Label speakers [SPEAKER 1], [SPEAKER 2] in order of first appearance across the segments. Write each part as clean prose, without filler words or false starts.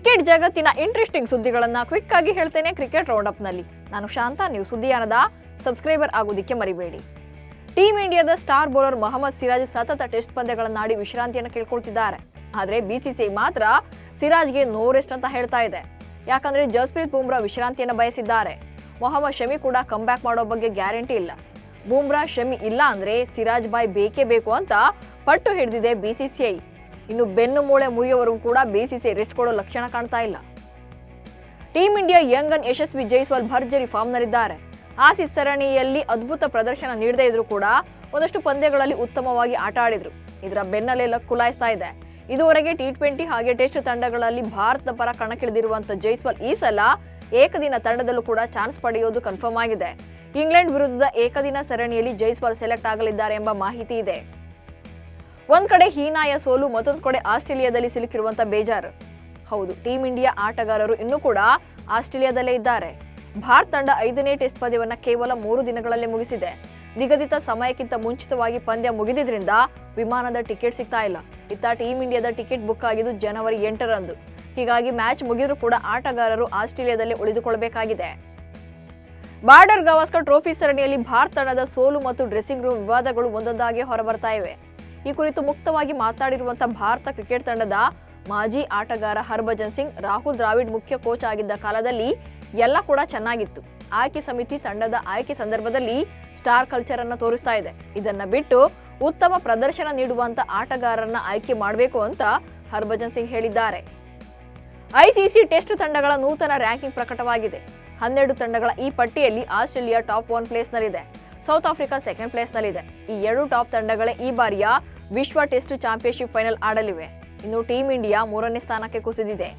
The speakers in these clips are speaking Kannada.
[SPEAKER 1] ಕ್ರಿಕೆಟ್ ಜಗತ್ತಿನ ಇಂಟ್ರೆಸ್ಟಿಂಗ್ ಸುದ್ದಿಗಳನ್ನ ಕ್ವಿಕ್ ಆಗಿ ಹೇಳ್ತೇನೆ ಕ್ರಿಕೆಟ್ ರೌಂಡ್ ಅಪ್ ನಲ್ಲಿ. ನಾನು ಶಾಂತ. ನೀವು ಸುದ್ದಿಯಾನದ ಸಬ್ಸ್ಕ್ರೈಬರ್ ಆಗೋದಕ್ಕೆ ಮರಿಬೇಡಿ. ಟೀಮ್ ಇಂಡಿಯಾದ ಸ್ಟಾರ್ ಬೌಲರ್ ಮೊಹಮ್ಮದ್ ಸಿರಾಜ್ ಸತತ ಟೆಸ್ಟ್ ಪಂದ್ಯಗಳನ್ನಾಡಿ ವಿಶ್ರಾಂತಿಯನ್ನು ಕೇಳ್ಕೊಳ್ತಿದ್ದಾರೆ. ಆದ್ರೆ ಬಿಸಿಸಿಐ ಮಾತ್ರ ಸಿರಾಜ್ಗೆ ನೋ ರೆಸ್ಟ್ ಅಂತ ಹೇಳ್ತಾ ಇದೆ. ಯಾಕಂದ್ರೆ ಜಸ್ಪ್ರೀತ್ ಬುಮ್ರಾ ವಿಶ್ರಾಂತಿಯನ್ನು ಬಯಸಿದ್ದಾರೆ. ಮೊಹಮ್ಮದ್ ಶಮಿ ಕೂಡ ಕಮ್ಬ್ಯಾಕ್ ಮಾಡೋ ಬಗ್ಗೆ ಗ್ಯಾರಂಟಿ ಇಲ್ಲ. ಬುಮ್ರಾ ಶಮಿ ಇಲ್ಲ ಅಂದ್ರೆ ಸಿರಾಜ್ ಬಾಯ್ ಬೇಕೇ ಬೇಕು ಅಂತ ಪಟ್ಟು ಹಿಡಿದಿದೆ ಬಿಸಿಸಿಐ. ಇನ್ನು ಬೆನ್ನು ಮೂಳೆ ಮುರಿಯುವವರೆಗೂ ಕೂಡ ಬಿಸಿಸಿಐ ರೆಸ್ಟ್ ಕೊಡೋ ಲಕ್ಷಣ ಕಾಣ್ತಾ ಇಲ್ಲ. ಟೀಮ್ ಇಂಡಿಯಾ ಯಂಗ್ ಗನ್ ಯಶಸ್ವಿ ಜೈಸ್ವಾಲ್ ಭರ್ಜರಿ ಫಾರ್ಮ್ ನಲ್ಲಿದ್ದಾರೆ. ಆಸೀಸ್ ಸರಣಿಯಲ್ಲಿ ಅದ್ಭುತ ಪ್ರದರ್ಶನ ನೀಡದೇ ಇದ್ರೂ ಕೂಡ ಒಂದಷ್ಟು ಪಂದ್ಯಗಳಲ್ಲಿ ಉತ್ತಮವಾಗಿ ಆಟ ಆಡಿದ್ರು. ಇದರ ಬೆನ್ನಲ್ಲೇ ಲಕ್ ಕುಲಾಯಿಸ್ತಾ ಇದೆ. ಇದುವರೆಗೆ ಟಿ20 ಹಾಗೆ ಟೆಸ್ಟ್ ತಂಡಗಳಲ್ಲಿ ಭಾರತದ ಪರ ಕಣಕ್ಕಿಳಿದಿರುವಂತಹ ಜೈಸ್ವಾಲ್ ಈ ಸಲ ಏಕದಿನ ತಂಡದಲ್ಲೂ ಕೂಡ ಚಾನ್ಸ್ ಪಡೆಯೋದು ಕನ್ಫರ್ಮ್ ಆಗಿದೆ. ಇಂಗ್ಲೆಂಡ್ ವಿರುದ್ಧದ ಏಕದಿನ ಸರಣಿಯಲ್ಲಿ ಜೈಸ್ವಾಲ್ ಸೆಲೆಕ್ಟ್ ಆಗಲಿದ್ದಾರೆ ಎಂಬ ಮಾಹಿತಿ ಇದೆ. ಒಂದ್ ಕಡೆ ಹೀನಾಯ ಸೋಲು, ಮತ್ತೊಂದು ಕಡೆ ಆಸ್ಟ್ರೇಲಿಯಾದಲ್ಲಿ ಸಿಲುಕಿರುವಂತ ಬೇಜಾರು. ಹೌದು, ಟೀಮ್ ಇಂಡಿಯಾ ಆಟಗಾರರು ಇನ್ನೂ ಕೂಡ ಆಸ್ಟ್ರೇಲಿಯಾದಲ್ಲೇ ಇದ್ದಾರೆ. ಭಾರತ ತಂಡ 5ನೇ ಟೆಸ್ಟ್ ಪಂದ್ಯವನ್ನ ಕೇವಲ 3 ದಿನಗಳಲ್ಲೇ ಮುಗಿಸಿದೆ. ನಿಗದಿತ ಸಮಯಕ್ಕಿಂತ ಮುಂಚಿತವಾಗಿ ಪಂದ್ಯ ಮುಗಿದಿದ್ರಿಂದ ವಿಮಾನದ ಟಿಕೆಟ್ ಸಿಗ್ತಾ ಇಲ್ಲ. ಇತ್ತ ಟೀಮ್ ಇಂಡಿಯಾದ ಟಿಕೆಟ್ ಬುಕ್ ಆಗಿದ್ದು ಜನವರಿ 8ರಂದು. ಹೀಗಾಗಿ ಮ್ಯಾಚ್ ಮುಗಿದ್ರೂ ಕೂಡ ಆಟಗಾರರು ಆಸ್ಟ್ರೇಲಿಯಾದಲ್ಲೇ ಉಳಿದುಕೊಳ್ಳಬೇಕಾಗಿದೆ. ಬಾರ್ಡರ್ ಗವಾಸ್ಕರ್ ಟ್ರೋಫಿ ಸರಣಿಯಲ್ಲಿ ಭಾರತ ತಂಡದ ಸೋಲು ಮತ್ತು ಡ್ರೆಸ್ಸಿಂಗ್ ರೂಮ್ ವಿವಾದಗಳು ಒಂದೊಂದಾಗಿ ಹೊರಬರ್ತಾ ಇವೆ. ಈ ಕುರಿತು ಮುಕ್ತವಾಗಿ ಮಾತನಾಡಿರುವಂತಹ ಭಾರತ ಕ್ರಿಕೆಟ್ ತಂಡದ ಮಾಜಿ ಆಟಗಾರ ಹರ್ಭಜನ್ ಸಿಂಗ್, ರಾಹುಲ್ ದ್ರಾವಿಡ್ ಮುಖ್ಯ ಕೋಚ್ ಆಗಿದ್ದ ಕಾಲದಲ್ಲಿ ಎಲ್ಲ ಕೂಡ ಚೆನ್ನಾಗಿತ್ತು. ಆಯ್ಕೆ ಸಮಿತಿ ತಂಡದ ಆಯ್ಕೆ ಸಂದರ್ಭದಲ್ಲಿ ಸ್ಟಾರ್ ಕಲ್ಚರ್ ಅನ್ನು ತೋರಿಸ್ತಾ ಇದೆ. ಇದನ್ನ ಬಿಟ್ಟು ಉತ್ತಮ ಪ್ರದರ್ಶನ ನೀಡುವಂತ ಆಟಗಾರರನ್ನ ಆಯ್ಕೆ ಮಾಡಬೇಕು ಅಂತ ಹರ್ಭಜನ್ ಸಿಂಗ್ ಹೇಳಿದ್ದಾರೆ. ಐಸಿಸಿ ಟೆಸ್ಟ್ ತಂಡಗಳ ನೂತನ ರ್ಯಾಂಕಿಂಗ್ ಪ್ರಕಟವಾಗಿದೆ. 12 ತಂಡಗಳ ಈ ಪಟ್ಟಿಯಲ್ಲಿ ಆಸ್ಟ್ರೇಲಿಯಾ ಟಾಪ್ 1 ಪ್ಲೇಸ್ ನಲ್ಲಿದೆ. ಸೌತ್ ಆಫ್ರಿಕಾ ಸೆಕೆಂಡ್ ಪ್ಲೇಸ್ ನಲ್ಲಿದೆ. ಈ 2 ಟಾಪ್ ತಂಡಗಳೇ ಈ ಬಾರಿಯ ವಿಶ್ವ ಟೆಸ್ಟ್ ಚಾಂಪಿಯನ್ಶಿಪ್ ಫೈನಲ್ ಆಡಲಿವೆ. ಇನ್ನು ಟೀಮ್ ಇಂಡಿಯಾ 3ನೇ ಸ್ಥಾನಕ್ಕೆ ಕುಸಿದಿದೆ.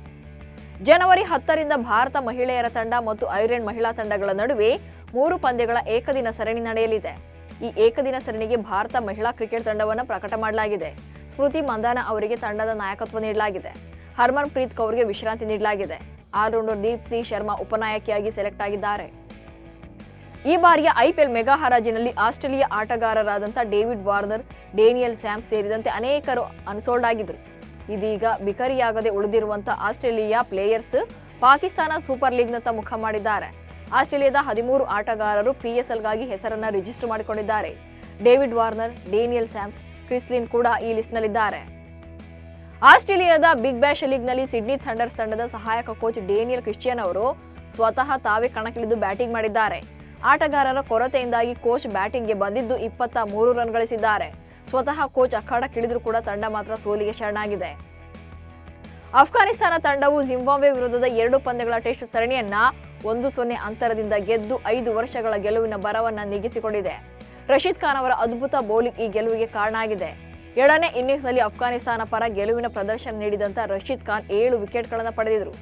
[SPEAKER 1] ಜನವರಿ 10ರಿಂದ ಭಾರತ ಮಹಿಳೆಯರ ತಂಡ ಮತ್ತು ಐರ್ಲೆಂಡ್ ಮಹಿಳಾ ತಂಡಗಳ ನಡುವೆ 3 ಪಂದ್ಯಗಳ ಏಕದಿನ ಸರಣಿ ನಡೆಯಲಿದೆ. ಈ ಏಕದಿನ ಸರಣಿಗೆ ಭಾರತ ಮಹಿಳಾ ಕ್ರಿಕೆಟ್ ತಂಡವನ್ನು ಪ್ರಕಟ ಮಾಡಲಾಗಿದೆ. ಸ್ಮೃತಿ ಮಂದಾನ ಅವರಿಗೆ ತಂಡದ ನಾಯಕತ್ವ ನೀಡಲಾಗಿದೆ. ಹರ್ಮನ್ ಪ್ರೀತ್ ಕೌರ್ಗೆ ವಿಶ್ರಾಂತಿ ನೀಡಲಾಗಿದೆ. ಆಲ್ರೌಂಡರ್ ದೀಪ್ತಿ ಶರ್ಮಾ ಉಪನಾಯಕಿಯಾಗಿ ಸೆಲೆಕ್ಟ್ ಆಗಿದ್ದಾರೆ. ಈ ಬಾರಿಯ ಐಪಿಎಲ್ ಮೆಗಾ ಹರಾಜಿನಲ್ಲಿ ಆಸ್ಟ್ರೇಲಿಯಾ ಆಟಗಾರರಾದಂಥ ಡೇವಿಡ್ ವಾರ್ನರ್, ಡೇನಿಯಲ್ ಸ್ಯಾಮ್ಸ್ ಸೇರಿದಂತೆ ಅನೇಕರು ಅನ್ಸೋಲ್ಡ್ ಆಗಿದ್ರು. ಇದೀಗ ಬಿಕರಿಯಾಗದೆ ಉಳಿದಿರುವಂತಹ ಆಸ್ಟ್ರೇಲಿಯಾ ಪ್ಲೇಯರ್ಸ್ ಪಾಕಿಸ್ತಾನ ಸೂಪರ್ ಲೀಗ್ನತ್ತ ಮುಖ ಮಾಡಿದ್ದಾರೆ. ಆಸ್ಟ್ರೇಲಿಯಾದ 13 ಆಟಗಾರರು ಪಿಎಸ್ಎಲ್ಗಾಗಿ ಹೆಸರನ್ನ ರಿಜಿಸ್ಟರ್ ಮಾಡಿಕೊಂಡಿದ್ದಾರೆ. David Warner, Daniel Sams, Chris Lynn ಕೂಡ ಈ ಲಿಸ್ಟ್ನಲ್ಲಿದ್ದಾರೆ. ಆಸ್ಟ್ರೇಲಿಯಾದ ಬಿಗ್ ಬ್ಯಾಶ್ ಲೀಗ್ನಲ್ಲಿ ಸಿಡ್ನಿ ಥಂಡರ್ಸ್ ತಂಡದ ಸಹಾಯಕ ಕೋಚ್ ಡೇನಿಯಲ್ ಕ್ರಿಶ್ಚಿಯನ್ ಅವರು ಸ್ವತಃ ತಾವೇ ಕಣಕ್ಕಿಳಿದು ಬ್ಯಾಟಿಂಗ್ ಮಾಡಿದ್ದಾರೆ. ಆಟಗಾರರ ಕೊರತೆಯಿಂದಾಗಿ ಕೋಚ್ ಬ್ಯಾಟಿಂಗ್ಗೆ ಬಂದಿದ್ದು 23 ರನ್ ಗಳಿಸಿದ್ದಾರೆ. ಸ್ವತಃ ಕೋಚ್ ಅಖಾಡಕ್ಕಿಳಿದ್ರೂ ಕೂಡ ತಂಡ ಮಾತ್ರ ಸೋಲಿಗೆ ಶರಣಾಗಿದೆ. ಅಫ್ಘಾನಿಸ್ತಾನ ತಂಡವು ಜಿಂಬಾಬ್ವೆ ವಿರುದ್ಧದ 2 ಪಂದ್ಯಗಳ ಟೆಸ್ಟ್ ಸರಣಿಯನ್ನ 1-0 ಅಂತರದಿಂದ ಗೆದ್ದು 5 ವರ್ಷಗಳ ಗೆಲುವಿನ ಬರವನ್ನ ನೀಗಿಸಿಕೊಂಡಿದೆ. ರಶೀದ್ ಖಾನ್ ಅವರ ಅದ್ಭುತ ಬೌಲಿಂಗ್ ಈ ಗೆಲುವಿಗೆ ಕಾರಣ ಆಗಿದೆ. 2ನೇ ಇನ್ನಿಂಗ್ಸ್ನಲ್ಲಿ ಅಫ್ಘಾನಿಸ್ತಾನ ಪರ ಗೆಲುವಿನ ಪ್ರದರ್ಶನ ನೀಡಿದಂತ ರಶೀದ್ ಖಾನ್ 7 ವಿಕೆಟ್ಗಳನ್ನು ಪಡೆದಿದ್ರು.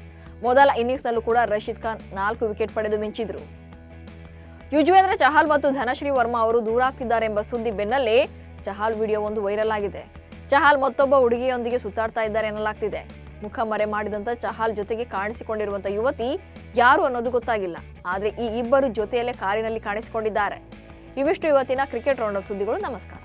[SPEAKER 1] ಮೊದಲ ಇನ್ನಿಂಗ್ಸ್ನಲ್ಲೂ ಕೂಡ ರಶೀದ್ ಖಾನ್ 4 ವಿಕೆಟ್ ಪಡೆದು ಮಿಂಚಿದ್ರು. ಯುಜ್ವೇಂದ್ರ ಚಹಲ್ ಮತ್ತು ಧನಶ್ರೀ ವರ್ಮಾ ಅವರು ದೂರ ಆಗ್ತಿದ್ದಾರೆ ಎಂಬ ಸುದ್ದಿ ಬೆನ್ನಲ್ಲೇ ಚಹಲ್ ವಿಡಿಯೋ ಒಂದು ವೈರಲ್ ಆಗಿದೆ. ಚಹಲ್ ಮತ್ತೊಬ್ಬ ಹುಡುಗಿಯೊಂದಿಗೆ ಸುತ್ತಾಡ್ತಾ ಇದ್ದಾರೆ ಎನ್ನಲಾಗ್ತಿದೆ. ಮುಖ ಮರೆ ಮಾಡಿದಂತ ಚಹಲ್ ಜೊತೆಗೆ ಕಾಣಿಸಿಕೊಂಡಿರುವಂತ ಯುವತಿ ಯಾರು ಅನ್ನೋದು ಗೊತ್ತಾಗಿಲ್ಲ. ಆದ್ರೆ ಈ ಇಬ್ಬರು ಜೊತೆಯಲ್ಲೇ ಕಾರಿನಲ್ಲಿ ಕಾಣಿಸಿಕೊಂಡಿದ್ದಾರೆ. ಇವಿಷ್ಟು ಇವತ್ತಿನ ಕ್ರಿಕೆಟ್ ರೌಂಡ್ ಅಪ್ ಸುದ್ದಿಗಳು. ನಮಸ್ಕಾರ.